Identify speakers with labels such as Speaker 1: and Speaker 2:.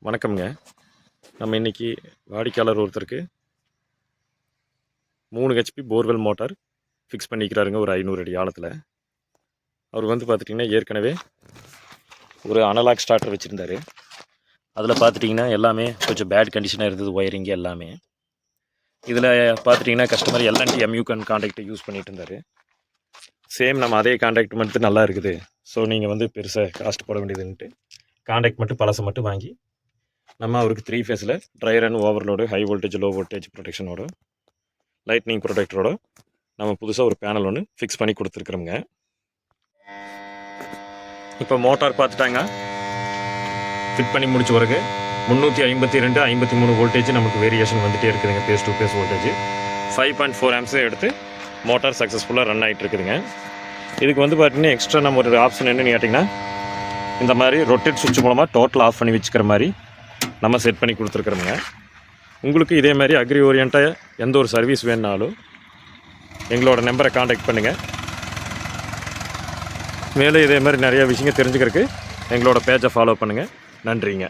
Speaker 1: வணக்கம்ங்க. நம்ம இன்றைக்கி வாடிக்கையாளர் ஒருத்தருக்கு 3 ஹெச்பி போர்வெல் மோட்டார் ஃபிக்ஸ் பண்ணிக்கிறாருங்க ஒரு 500 அடி ஆழத்தில். அவர் வந்து பார்த்துட்டிங்கன்னா ஏற்கனவே ஒரு அனலாக் ஸ்டார்டர் வச்சுருந்தார். அதில் பார்த்துட்டிங்கன்னா எல்லாமே கொஞ்சம் பேட் கண்டிஷனாக இருந்தது, ஒயரிங்கு எல்லாமே. இதில் பார்த்துட்டிங்கன்னா கஸ்டமர் எல்என்டி எம்யூகன் கான்டாக்டை யூஸ் பண்ணிகிட்டு இருந்தார். சேம் நம்ம அதே கான்டாக்ட் மட்டும் நல்லா இருக்குது, ஸோ நீங்கள் வந்து பெருசாக காஸ்ட் போட வேண்டியதுன்ட்டு கான்டாக்ட் மட்டும் பழசை மட்டும் வாங்கி நம்ம அவருக்கு 3 ஃபேஸில் dry run, overload, high voltage, low voltage ப்ரொடெக்ஷனோட, லைட்னிங் ப்ரொடெக்டரோட நம்ம புதுசாக ஒரு பேனல் ஒன்று ஃபிக்ஸ் பண்ணி கொடுத்துருக்குறோங்க. இப்போ மோட்டார் பார்த்துட்டாங்க, ஃபிட் பண்ணி முடிச்ச பிறகு 352, 53 வோல்டேஜ் நமக்கு வேரியேஷன் வந்துகிட்டே இருக்குதுங்க. பேஸ் டு பேஸ் வோல்டேஜ் 5.4 ஆம்ஸே எடுத்து மோட்டார் சக்ஸஸ்ஃபுல்லாக ரன் ஆகிட்டு இருக்குதுங்க. இதுக்கு வந்து பார்த்திங்கன்னா எக்ஸ்ட்ரா நம்ம ஒரு ஆப்ஷன் என்னென்னு கேட்டிங்கன்னா, இந்த மாதிரி ரொட்டேட் சுவிட்ச் மூலமாக டோட்டல் ஆஃப் பண்ணி வச்சுக்கிற மாதிரி நம்ம செட் பண்ணி கொடுத்துருக்குறோங்க. உங்களுக்கு இதே மாதிரி அக்ரி ஓரியன்ட்டாக எந்த ஒரு சர்வீஸ் வேணுனாலும் எங்களோட நம்பரை காண்டாக்ட் பண்ணுங்கள். மேலும் இதே மாதிரி நிறைய விஷயங்கள் தெரிஞ்சுக்கிறதுக்கு எங்களோட பேஜை ஃபாலோ பண்ணுங்கள். நன்றிங்க.